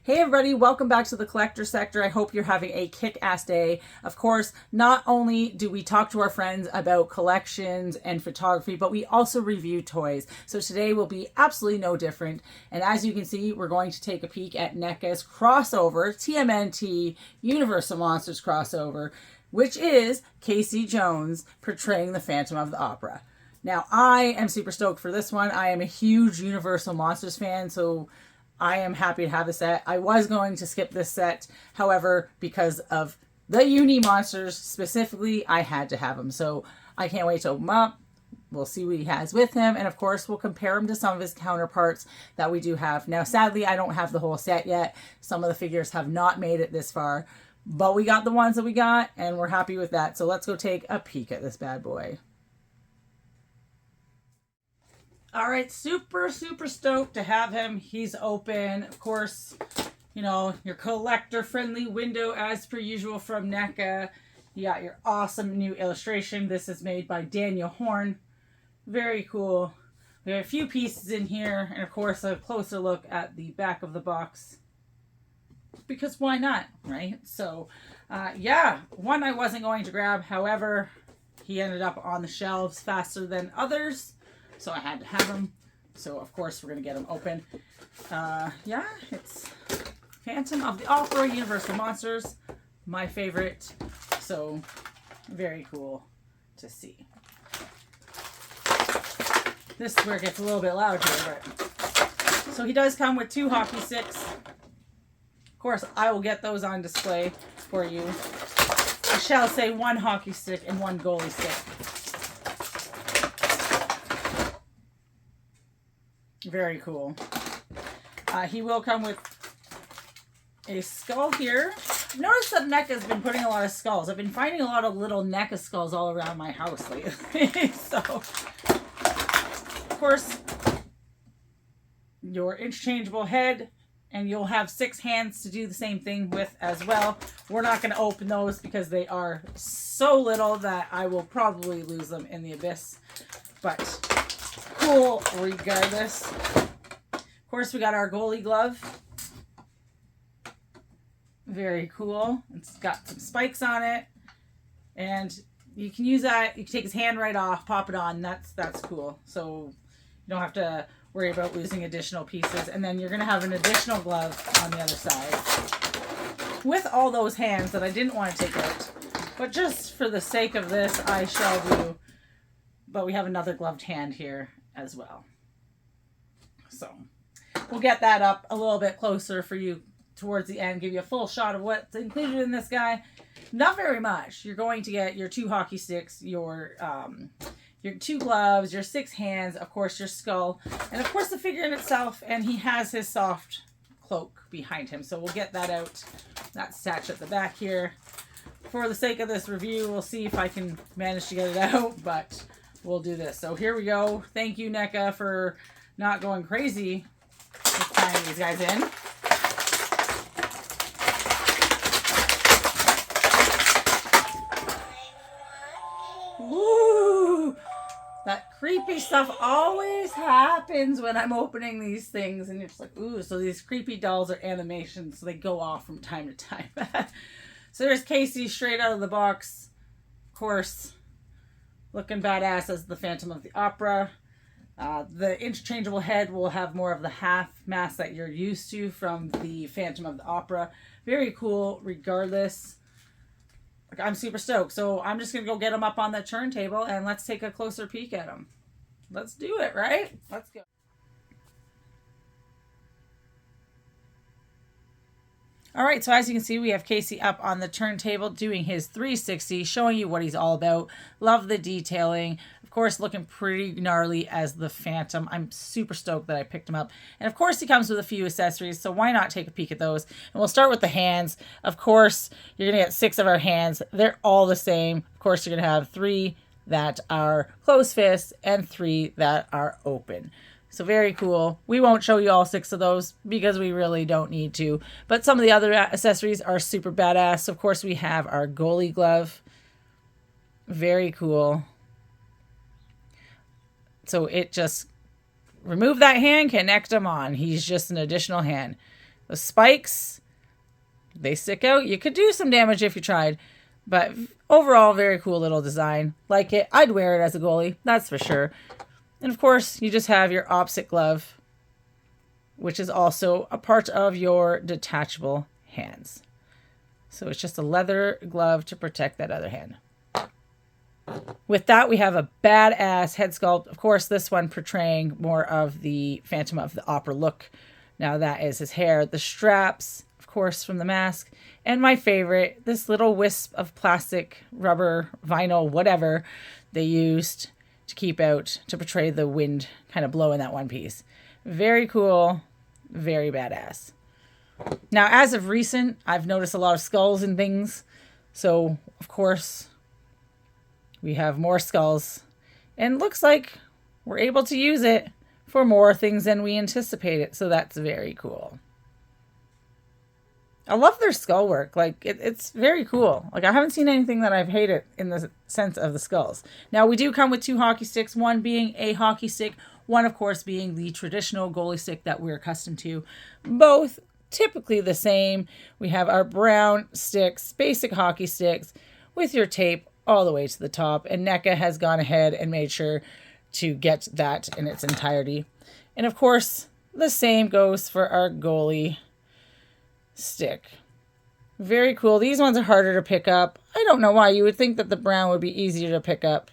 Hey everybody, welcome back to the collector sector. I hope you're having a kick-ass day. Of course, not only do we talk to our friends about collections and photography, but we also review toys. So today will be absolutely no different. And as you can see, we're going to take a peek at Neca's crossover, TMNT Universal Monsters crossover, which is Casey Jones portraying the Phantom of the Opera. Now, I am super stoked for this one. I am a huge Universal Monsters fan, so I am happy to have the set. I was going to skip this set. However, because of the Uni Monsters specifically, I had to have them. So I can't wait to open them up. We'll see what he has with him. And of course, we'll compare him to some of his counterparts that we do have. Now, sadly, I don't have the whole set yet. Some of the figures have not made it this far. But we got the ones that we got, and we're happy with that. So let's go take a peek at this bad boy. All right, super stoked to have him. He's open. Of course, you know, your collector-friendly window as per usual from Neca. You got your awesome new illustration. This is made by Daniel Horn. Very cool. We have a few pieces in here, and of course, a closer look at the back of the box. Because why not, right? So, yeah, one I wasn't going to grab. However, he ended up on the shelves faster than others. So I had to have them. So, of course, we're going to get them open. Yeah, it's Phantom of the Opera, Universal Monsters. My favorite. So, very cool to see. This is where it gets a little bit loud here. But... So, he does come with 2 hockey sticks. Of course, I will get those on display for you. I shall say 1 hockey stick and 1 goalie stick. Very cool. He will come with a skull here. I've noticed that Neca's been putting a lot of skulls. I've been finding a lot of little Neca skulls all around my house lately. So, of course, your interchangeable head, and you'll have 6 hands to do the same thing with as well. We're not going to open those because they are so little that I will probably lose them in the abyss. But cool regardless. Of course, we got our goalie glove. Very cool. It's got some spikes on it, and you can use that. You can take his hand right off, pop it on. That's cool. So you don't have to worry about losing additional pieces. And then you're gonna have an additional glove on the other side with all those hands that I didn't want to take out, but just for the sake of this, I shall do. But we have another gloved hand here as well. So we'll get that up a little bit closer for you towards the end, give you a full shot of what's included in this guy. Not very much. You're going to get your 2 hockey sticks, your 2 gloves, your 6 hands, of course your skull, and of course the figure in itself, and he has his soft cloak behind him. So we'll get that out. That's attached at the back here. For the sake of this review, we'll see if I can manage to get it out, but we'll do this. So here we go. Thank you, Neca, for not going crazy with tying these guys in. Woo! That creepy stuff always happens when I'm opening these things, and it's like, ooh, so these creepy dolls are animations, so they go off from time to time. So there's Casey straight out of the box. Of course, looking badass as the Phantom of the Opera. The interchangeable head will have more of the half mask that you're used to from the Phantom of the Opera. Very cool regardless. I'm super stoked. So I'm just going to go get them up on the turntable and let's take a closer peek at them. Let's do it, right? Let's go. All right, so as you can see, we have Casey up on the turntable doing his 360, showing you what he's all about. Love the detailing. Of course, looking pretty gnarly as the Phantom. I'm super stoked that I picked him up. And of course, he comes with a few accessories, so why not take a peek at those? And we'll start with the hands. Of course, you're going to get 6 of our hands. They're all the same. Of course, you're going to have 3 that are closed fists and 3 that are open. So very cool. We won't show you all 6 of those because we really don't need to. But some of the other accessories are super badass. Of course, we have our goalie glove. Very cool. So it just remove that hand, connect them on. He's just an additional hand. The spikes, they stick out. You could do some damage if you tried, but overall, very cool little design. Like it. I'd wear it as a goalie, that's for sure. And of course, you just have your opposite glove, which is also a part of your detachable hands. So it's just a leather glove to protect that other hand. With that, we have a badass head sculpt. Of course, this one portraying more of the Phantom of the Opera look. Now that is his hair. The straps, of course, from the mask. And my favorite, this little wisp of plastic, rubber, vinyl, whatever they used to keep out to portray the wind kind of blowing that one piece. Very cool. Very badass. Now, as of recent, I've noticed a lot of skulls and things. So, of course, we have more skulls. And looks like we're able to use it for more things than we anticipated. So that's very cool. I love their skull work. Like, it's very cool. Like, I haven't seen anything that I've hated in the sense of the skulls. Now, we do come with 2 hockey sticks. One being a hockey stick. One, of course, being the traditional goalie stick that we're accustomed to. Both typically the same. We have our brown sticks, basic hockey sticks, with your tape all the way to the top. And Neca has gone ahead and made sure to get that in its entirety. And, of course, the same goes for our goalie stick. Very cool. These ones are harder to pick up. I don't know why. You would think that the brown would be easier to pick up.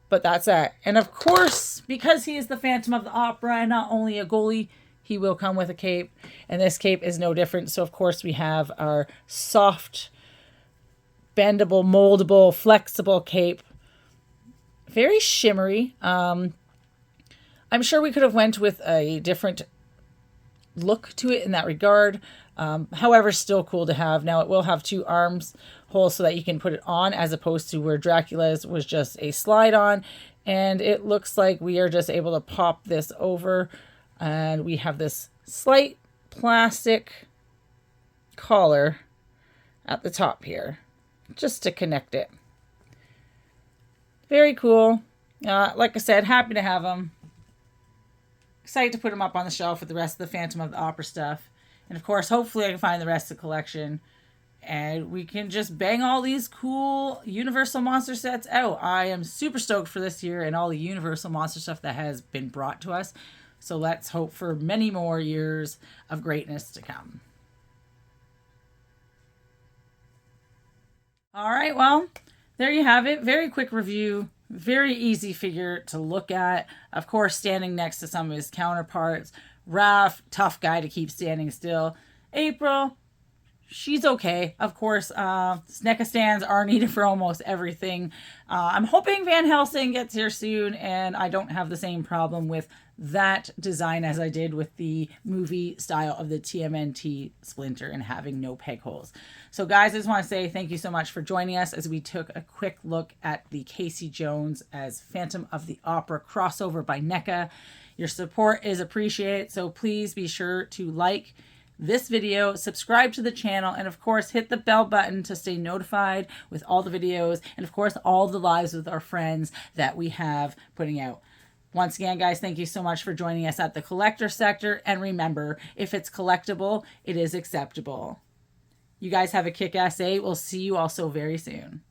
But that's that. And of course, because he is the Phantom of the Opera and not only a goalie, he will come with a cape. And this cape is no different. So of course we have our soft, bendable, moldable, flexible cape. Very shimmery. I'm sure we could have went with a different look to it in that regard. However, still cool to have. Now it will have 2 arms holes so that you can put it on, as opposed to where Dracula's was just a slide on. And it looks like we are just able to pop this over, and we have this slight plastic collar at the top here just to connect it. Very cool. Like I said, happy to have them. Excited to put them up on the shelf with the rest of the Phantom of the Opera stuff. And of course, hopefully I can find the rest of the collection. And we can just bang all these cool Universal Monster sets out. I am super stoked for this year and all the Universal Monster stuff that has been brought to us. So let's hope for many more years of greatness to come. All right, well, there you have it. Very quick review. Very easy figure to look at. Of course, standing next to some of his counterparts. Raph, tough guy to keep standing still. April, she's okay. Of course, Neca stands are needed for almost everything. I'm hoping Van Helsing gets here soon, and I don't have the same problem with that design as I did with the movie style of the TMNT Splinter and having no peg holes. So guys, I just want to say thank you so much for joining us as we took a quick look at the Casey Jones as Phantom of the Opera crossover by Neca. Your support is appreciated, so please be sure to like this video, subscribe to the channel, and of course hit the bell button to stay notified with all the videos and of course all the lives with our friends that we have putting out. Once again, guys, thank you so much for joining us at the collector sector, and remember, if it's collectible, it is acceptable. You guys have a kick-ass day. We'll see you also very soon.